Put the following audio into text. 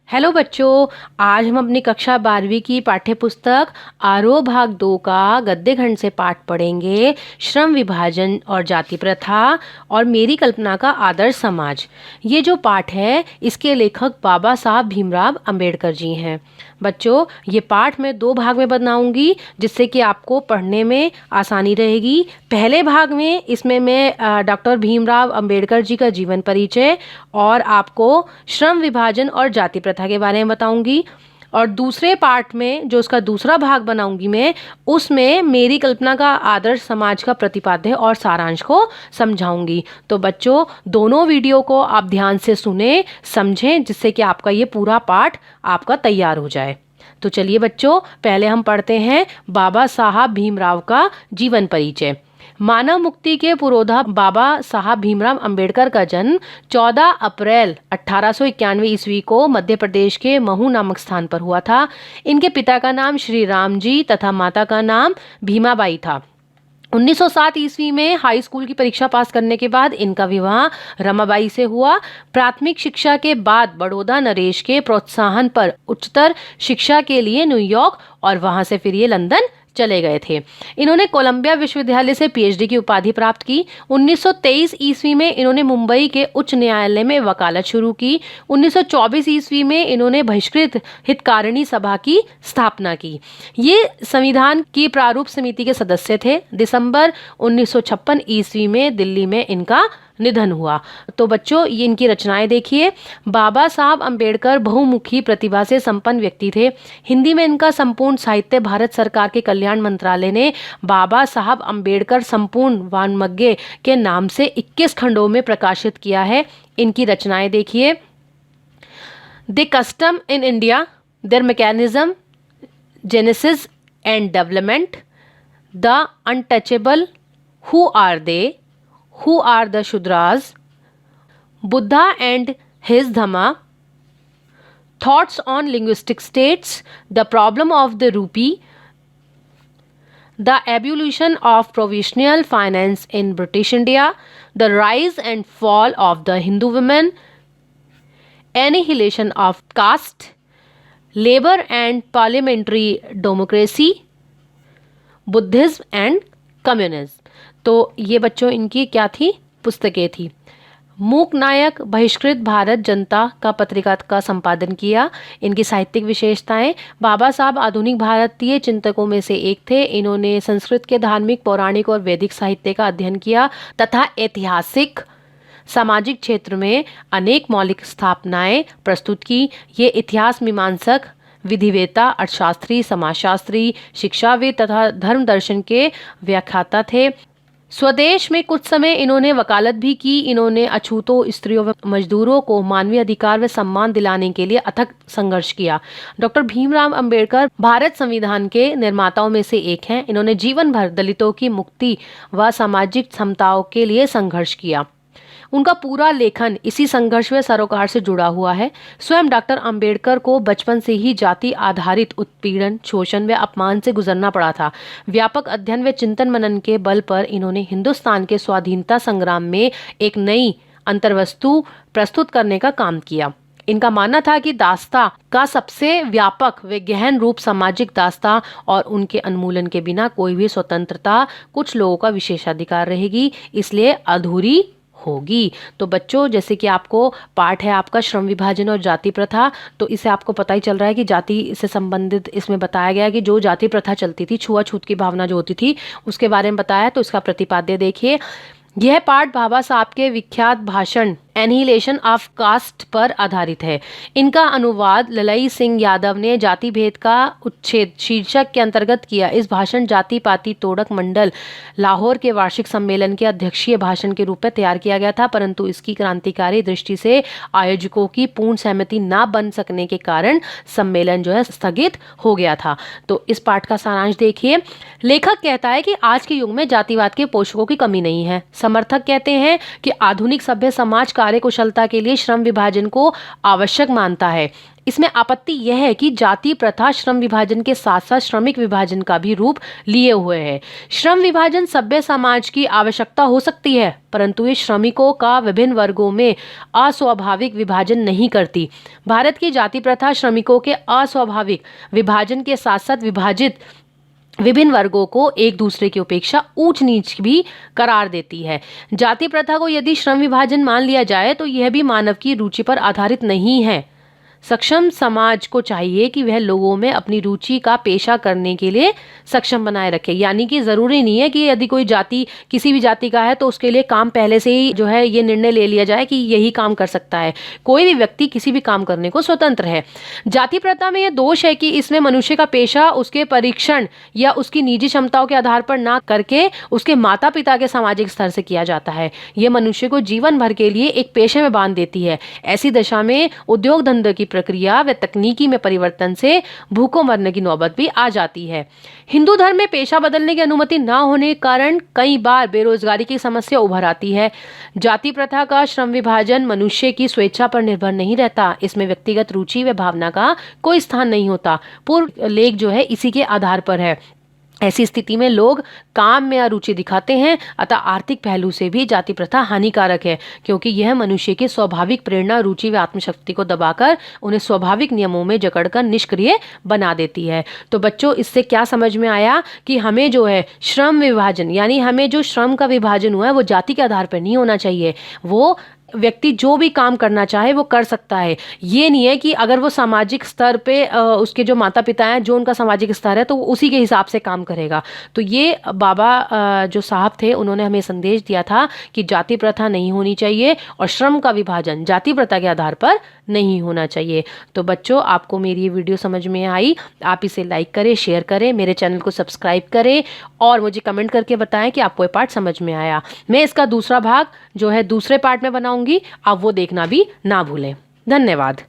Hello बच्चों, आज हम अपनी कक्षा 12वीं की पाठ्य पुस्तक आरोह भाग 2 का गद्य खंड से पाठ पढ़ेंगे। श्रम विभाजन और जाति प्रथा और मेरी कल्पना का आदर्श समाज। ये जो पाठ है इसके लेखक बाबा साहब भीमराव अंबेडकर जी हैं। बच्चों, ये पाठ मैं 2 भाग में बनाऊंगी जिससे कि आपको पढ़ने में आसानी रहेगी। पहले भाग में इसमें मैं डॉक्टर भीमराव अंबेडकर जी का जीवन परिचय और आपको श्रम विभाजन और जाति प्रथा के बारे में बताऊंगी, और दूसरे पार्ट में जो उसका दूसरा भाग बनाऊंगी मैं, उसमें मेरी कल्पना का आदर्श समाज का प्रतिपाद्य और सारांश को समझाऊंगी। तो बच्चों, दोनों वीडियो को आप ध्यान से सुने समझें जिससे कि आपका ये पूरा पाठ आपका तैयार हो जाए। तो चलिए बच्चों, पहले हम पढ़ते हैं बाबा साहब भीमराव का जीवन परिचय। मानव मुक्ति के पुरोधा बाबा साहब भीमराव अंबेडकर का जन्म 14 अप्रैल 1891 ईस्वी को मध्य प्रदेश के महू नामक स्थान पर हुआ था। इनके पिता का नाम श्री राम जी तथा माता का नाम भीमाबाई था। 1907 ईस्वी में हाई स्कूल की परीक्षा पास करने के बाद इनका विवाह रमाबाई से हुआ। प्राथमिक शिक्षा के बाद बड़ौदा नरेश के प्रोत्साहन पर उच्चतर शिक्षा के लिए न्यूयॉर्क और वहां से फिर ये लंदन चले गए थे। इन्होंने कोलंबिया विश्वविद्यालय से पीएचडी की उपाधि प्राप्त की। 1923 ईस्वी में इन्होंने मुंबई के उच्च न्यायालय में वकालत शुरू की। 1924 ईस्वी में इन्होंने बहिष्कृत हितकारिणी सभा की स्थापना की। ये संविधान की प्रारूप समिति के सदस्य थे। दिसंबर 1956 ईस्वी में दिल्ली में इनका निधन हुआ। तो बच्चों, ये इनकी रचनाएं देखिए। बाबा साहब अंबेडकर बहुमुखी प्रतिभा से संपन्न व्यक्ति थे। हिंदी में इनका संपूर्ण साहित्य भारत सरकार के कल्याण मंत्रालय ने बाबा साहब अंबेडकर संपूर्ण वाङ्मय के नाम से 21 खंडों में प्रकाशित किया है। इनकी रचनाएं देखिए। The custom in India, their mechanism, genesis and development, the untouchable, who are they, Who are the Shudras, Buddha and his Dhamma, Thoughts on Linguistic States, The Problem of the Rupee, The Abolition of Provisional Finance in British India, The Rise and Fall of the Hindu Women, Annihilation of Caste, Labor and Parliamentary Democracy, Buddhism and Communism। तो ये बच्चों इनकी क्या थी, पुस्तकें थी। मूक नायक बहिष्कृत भारत जनता का पत्रिका का संपादन किया। इनकी साहित्यिक विशेषताएं। बाबा साहब आधुनिक भारतीय चिंतकों में से एक थे। इन्होंने संस्कृत के धार्मिक, पौराणिक और वैदिक साहित्य का अध्ययन किया तथा ऐतिहासिक सामाजिक क्षेत्र में अनेक मौलिक स्थापनाएं प्रस्तुत की। ये इतिहास मीमांसक, विधिवेता, अर्थशास्त्री, समाजशास्त्री, शिक्षाविद तथा धर्म दर्शन के व्याख्याता थे। स्वदेश में कुछ समय इन्होंने वकालत भी की। इन्होंने अछूतों, स्त्रियों व मजदूरों को मानवीय अधिकार व सम्मान दिलाने के लिए अथक संघर्ष किया। डॉक्टर भीमराव अंबेडकर भारत संविधान के निर्माताओं में से एक हैं। इन्होंने जीवन भर दलितों की मुक्ति व सामाजिक समताओं के लिए संघर्ष किया। उनका पूरा लेखन इसी संघर्ष व सरोकार से जुड़ा हुआ है। स्वयं डॉक्टर अंबेडकर को बचपन से ही जाति आधारित उत्पीड़न, शोषण व अपमान से गुजरना पड़ा था। व्यापक अध्ययन व चिंतन मनन के बल पर इन्होंने हिंदुस्तान के स्वाधीनता संग्राम में एक नई अंतर्वस्तु प्रस्तुत करने का काम किया। इनका मानना था कि दास्ता का सबसे व्यापक व गहन रूप सामाजिक दास्ता और उनके उन्मूलन के बिना कोई भी स्वतंत्रता कुछ लोगों का विशेषाधिकार रहेगी, इसलिए अधूरी होगी। तो बच्चों, जैसे कि आपको पाठ है आपका श्रम विभाजन और जाति प्रथा, तो इसे आपको पता ही चल रहा है कि जाति से संबंधित इसमें बताया गया कि जो जाति प्रथा चलती थी, छुआछूत की भावना जो होती थी, उसके बारे में बताया। तो इसका प्रतिपाद्य देखिए। यह पाठ बाबा साहब के विख्यात भाषण एनिहिलेशन ऑफ कास्ट पर आधारित है। इनका अनुवाद ललई सिंह यादव ने जाति भेद का उच्छेद शीर्षक के अंतर्गत किया। इस भाषण जाति पाति तोड़क मंडल लाहौर के वार्षिक सम्मेलन के अध्यक्षीय भाषण के रूप में तैयार किया गया था, परंतु इसकी क्रांतिकारी दृष्टि से आयोजकों की पूर्ण सहमति न बन सकने के कारण सम्मेलन जो है स्थगित हो गया था। तो इस पाठ का सारांश देखिए। लेखक कहता है कि आज के युग में जातिवाद के पोषकों की कमी नहीं है। समर्थक कहते हैं कि आधुनिक सभ्य समाज कार्यकुशलता के लिए श्रम विभाजन को आवश्यक मानता है। इसमें आपत्ति यह है कि जाति प्रथा श्रम विभाजन के साथ साथ श्रमिक विभाजन का भी रूप लिए हुए है। श्रम विभाजन सभ्य समाज की आवश्यकता हो सकती है, परंतु ये श्रमिकों का विभिन्न वर्गों में अस्वाभाविक विभाजन नहीं करती। भारत की जाति प्रथा श्रमिकों के अस्वाभाविक विभाजन के साथ साथ विभाजित विभिन्न वर्गों को एक दूसरे की अपेक्षा ऊंच नीच भी करार देती है। जाति प्रथा को यदि श्रम विभाजन मान लिया जाए तो यह भी मानव की रुचि पर आधारित नहीं है। सक्षम समाज को चाहिए कि वह लोगों में अपनी रुचि का पेशा करने के लिए सक्षम बनाए रखे। यानी कि ज़रूरी नहीं है कि यदि कोई जाति किसी भी जाति का है तो उसके लिए काम पहले से ही जो है ये निर्णय ले लिया जाए कि यही काम कर सकता है। कोई भी व्यक्ति किसी भी काम करने को स्वतंत्र है। जाति प्रथा में यह दोष है कि इसमें मनुष्य का पेशा उसके परीक्षण या उसकी निजी क्षमताओं के आधार पर ना करके उसके माता पिता के सामाजिक स्तर से किया जाता है। यह मनुष्य को जीवन भर के लिए एक पेशे में बांध देती है। ऐसी दशा में उद्योग धंधे की प्रक्रिया व तकनीकी में परिवर्तन से भूखों मरने की नौबत भी आ जाती है। हिंदू धर्म में पेशा बदलने की अनुमति न होने के कारण कई बार बेरोजगारी की समस्या उभर आती है। जाति प्रथा का श्रम विभाजन मनुष्य की स्वेच्छा पर निर्भर नहीं रहता। इसमें व्यक्तिगत रुचि व भावना का कोई स्थान नहीं होता। पूर्व लेख जो है इसी के आधार पर है। ऐसी स्थिति में लोग काम में अरुचि दिखाते हैं। अतः आर्थिक पहलू से भी जाति प्रथा हानिकारक है, क्योंकि यह मनुष्य की स्वाभाविक प्रेरणा, रुचि व आत्मशक्ति को दबाकर उन्हें स्वाभाविक नियमों में जकड़कर निष्क्रिय बना देती है। तो बच्चों, इससे क्या समझ में आया कि हमें जो है श्रम विभाजन, यानी हमें जो श्रम का विभाजन हुआ है वो जाति के आधार पर नहीं होना चाहिए। वो व्यक्ति जो भी काम करना चाहे वो कर सकता है। ये नहीं है कि अगर वो सामाजिक स्तर पे उसके जो माता पिता हैं, जो उनका सामाजिक स्तर है, तो वो उसी के हिसाब से काम करेगा। तो ये बाबा जो साहब थे उन्होंने हमें संदेश दिया था कि जाति प्रथा नहीं होनी चाहिए और श्रम का विभाजन जाति प्रथा के आधार पर नहीं होना चाहिए। तो बच्चों, आपको मेरी ये वीडियो समझ में आई, आप इसे लाइक करें, शेयर करें, मेरे चैनल को सब्सक्राइब करें और मुझे कमेंट करके बताएं कि आपको ये पार्ट समझ में आया। मैं इसका दूसरा भाग जो है दूसरे पार्ट में बनाऊंगी, आप वो देखना भी ना भूलें। धन्यवाद।